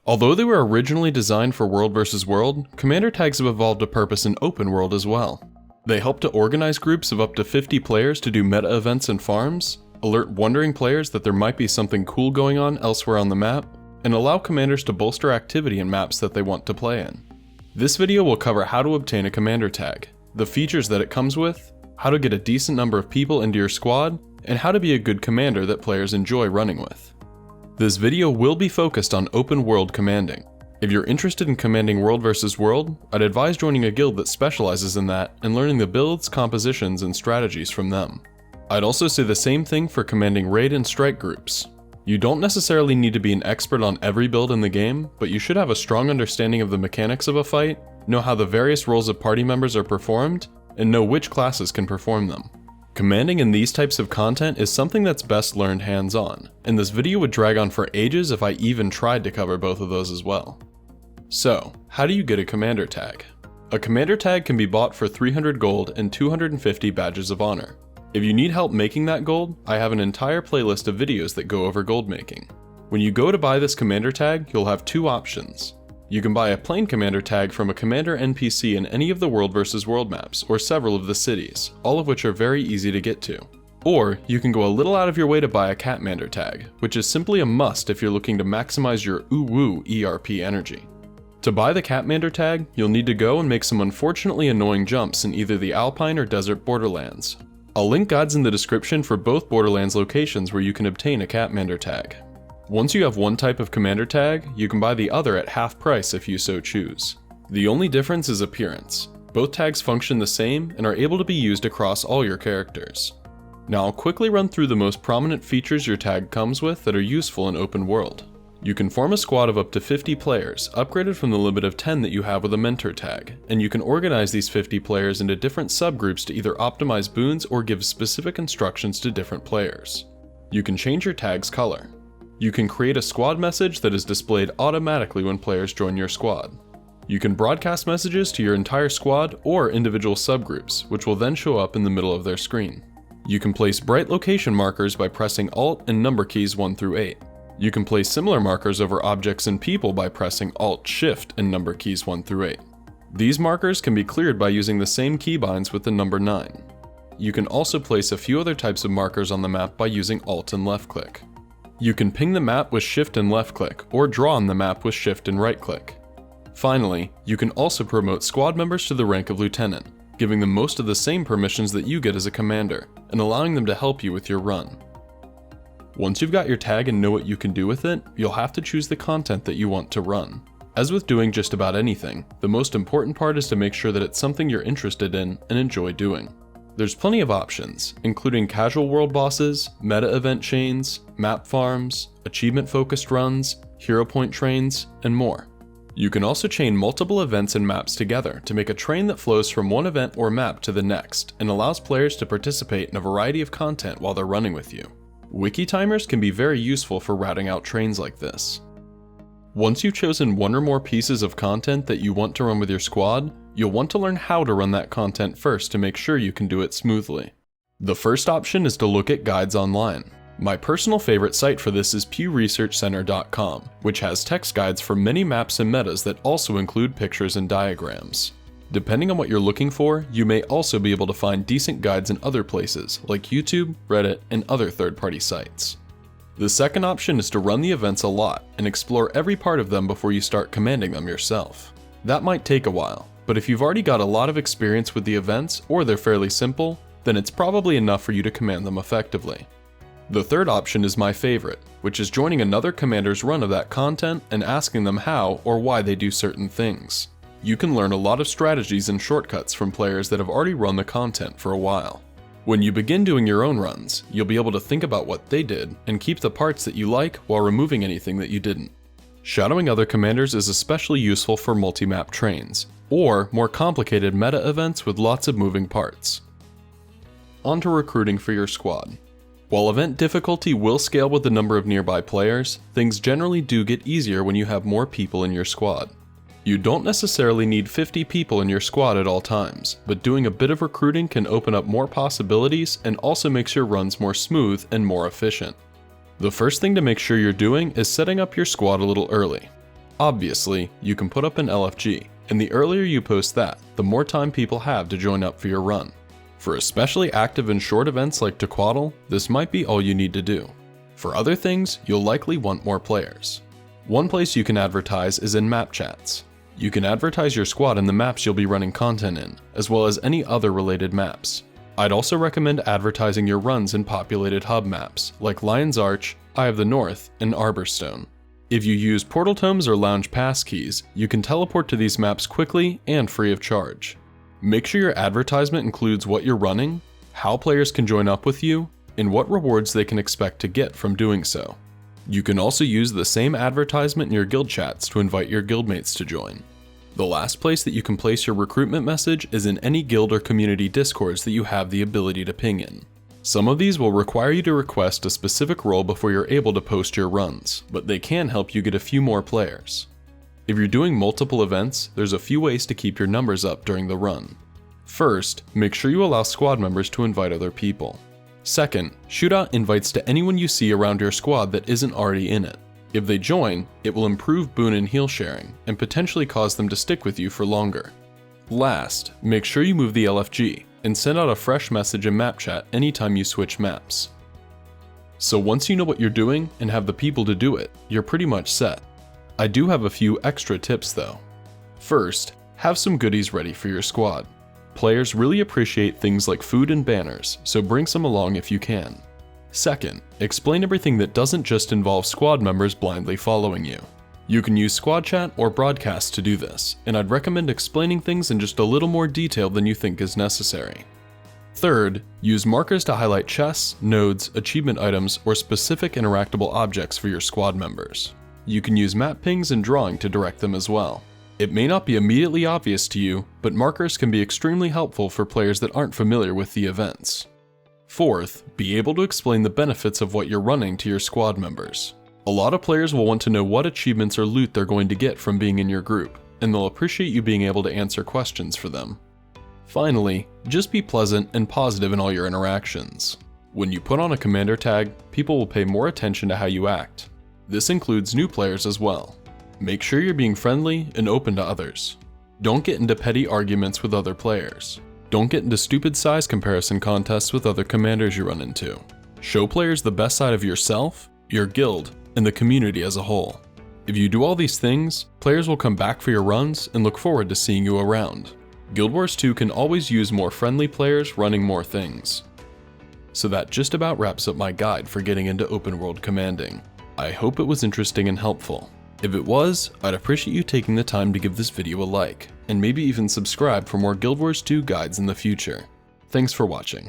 Although they were originally designed for World vs. World, Commander tags have evolved a purpose in open world as well. They help to organize groups of up to 50 players to do meta events and farms, alert wandering players that there might be something cool going on elsewhere on the map, and allow commanders to bolster activity in maps that they want to play in. This video will cover how to obtain a commander tag, the features that it comes with, how to get a decent number of people into your squad, and how to be a good commander that players enjoy running with. This video will be focused on open world commanding. If you're interested in commanding World vs. World, I'd advise joining a guild that specializes in that and learning the builds, compositions, and strategies from them. I'd also say the same thing for commanding raid and strike groups. You don't necessarily need to be an expert on every build in the game, but you should have a strong understanding of the mechanics of a fight, know how the various roles of party members are performed, and know which classes can perform them. Commanding in these types of content is something that's best learned hands-on, and this video would drag on for ages if I even tried to cover both of those as well. So, how do you get a commander tag? A commander tag can be bought for 300 gold and 250 badges of honor. If you need help making that gold, I have an entire playlist of videos that go over gold making. When you go to buy this commander tag, you'll have two options. You can buy a plain commander tag from a commander NPC in any of the World vs. World maps or several of the cities, all of which are very easy to get to. Or you can go a little out of your way to buy a Catmander tag, which is simply a must if you're looking to maximize your ooh-woo ERP energy. To buy the Catmander tag, you'll need to go and make some unfortunately annoying jumps in either the Alpine or Desert Borderlands. I'll link guides in the description for both Borderlands locations where you can obtain a Catmander tag. Once you have one type of commander tag, you can buy the other at half price if you so choose. The only difference is appearance. Both tags function the same and are able to be used across all your characters. Now I'll quickly run through the most prominent features your tag comes with that are useful in open world. You can form a squad of up to 50 players, upgraded from the limit of 10 that you have with a mentor tag, and you can organize these 50 players into different subgroups to either optimize boons or give specific instructions to different players. You can change your tag's color. You can create a squad message that is displayed automatically when players join your squad. You can broadcast messages to your entire squad or individual subgroups, which will then show up in the middle of their screen. You can place bright location markers by pressing Alt and number keys 1 through 8. You can place similar markers over objects and people by pressing Alt, Shift, and number keys 1 through 8. These markers can be cleared by using the same keybinds with the number 9. You can also place a few other types of markers on the map by using Alt and left click. You can ping the map with Shift and left click, or draw on the map with Shift and right click. Finally, you can also promote squad members to the rank of Lieutenant, giving them most of the same permissions that you get as a commander, and allowing them to help you with your run. Once you've got your tag and know what you can do with it, you'll have to choose the content that you want to run. As with doing just about anything, the most important part is to make sure that it's something you're interested in and enjoy doing. There's plenty of options, including casual world bosses, meta event chains, map farms, achievement-focused runs, hero point trains, and more. You can also chain multiple events and maps together to make a train that flows from one event or map to the next and allows players to participate in a variety of content while they're running with you. Wiki timers can be very useful for routing out trains like this. Once you've chosen one or more pieces of content that you want to run with your squad, you'll want to learn how to run that content first to make sure you can do it smoothly. The first option is to look at guides online. My personal favorite site for this is pewresearchcenter.com, which has text guides for many maps and metas that also include pictures and diagrams. Depending on what you're looking for, you may also be able to find decent guides in other places, like YouTube, Reddit, and other third-party sites. The second option is to run the events a lot and explore every part of them before you start commanding them yourself. That might take a while, but if you've already got a lot of experience with the events or they're fairly simple, then it's probably enough for you to command them effectively. The third option is my favorite, which is joining another commander's run of that content and asking them how or why they do certain things. You can learn a lot of strategies and shortcuts from players that have already run the content for a while. When you begin doing your own runs, you'll be able to think about what they did and keep the parts that you like while removing anything that you didn't. Shadowing other commanders is especially useful for multi-map trains, or more complicated meta events with lots of moving parts. On to recruiting for your squad. While event difficulty will scale with the number of nearby players, things generally do get easier when you have more people in your squad. You don't necessarily need 50 people in your squad at all times, but doing a bit of recruiting can open up more possibilities and also makes your runs more smooth and more efficient. The first thing to make sure you're doing is setting up your squad a little early. Obviously, you can put up an LFG, and the earlier you post that, the more time people have to join up for your run. For especially active and short events like Tequaddle, this might be all you need to do. For other things, you'll likely want more players. One place you can advertise is in map chats. You can advertise your squad in the maps you'll be running content in, as well as any other related maps. I'd also recommend advertising your runs in populated hub maps, like Lion's Arch, Eye of the North, and Arborstone. If you use Portal Tomes or Lounge Pass keys, you can teleport to these maps quickly and free of charge. Make sure your advertisement includes what you're running, how players can join up with you, and what rewards they can expect to get from doing so. You can also use the same advertisement in your guild chats to invite your guildmates to join. The last place that you can place your recruitment message is in any guild or community discords that you have the ability to ping in. Some of these will require you to request a specific role before you're able to post your runs, but they can help you get a few more players. If you're doing multiple events, there's a few ways to keep your numbers up during the run. First, make sure you allow squad members to invite other people. Second, shoot out invites to anyone you see around your squad that isn't already in it. If they join, it will improve boon and heal sharing, and potentially cause them to stick with you for longer. Last, make sure you move the LFG, and send out a fresh message in map chat anytime you switch maps. So once you know what you're doing and have the people to do it, you're pretty much set. I do have a few extra tips though. First, have some goodies ready for your squad. Players really appreciate things like food and banners, so bring some along if you can. Second, explain everything that doesn't just involve squad members blindly following you. You can use squad chat or broadcast to do this, and I'd recommend explaining things in just a little more detail than you think is necessary. Third, use markers to highlight chests, nodes, achievement items, or specific interactable objects for your squad members. You can use map pings and drawing to direct them as well. It may not be immediately obvious to you, but markers can be extremely helpful for players that aren't familiar with the events. Fourth, be able to explain the benefits of what you're running to your squad members. A lot of players will want to know what achievements or loot they're going to get from being in your group, and they'll appreciate you being able to answer questions for them. Finally, just be pleasant and positive in all your interactions. When you put on a commander tag, people will pay more attention to how you act. This includes new players as well. Make sure you're being friendly and open to others. Don't get into petty arguments with other players. Don't get into stupid size comparison contests with other commanders you run into. Show players the best side of yourself, your guild, and the community as a whole. If you do all these things, players will come back for your runs and look forward to seeing you around. Guild Wars 2 can always use more friendly players running more things. So that just about wraps up my guide for getting into open world commanding. I hope it was interesting and helpful. If it was, I'd appreciate you taking the time to give this video a like, and maybe even subscribe for more Guild Wars 2 guides in the future. Thanks for watching.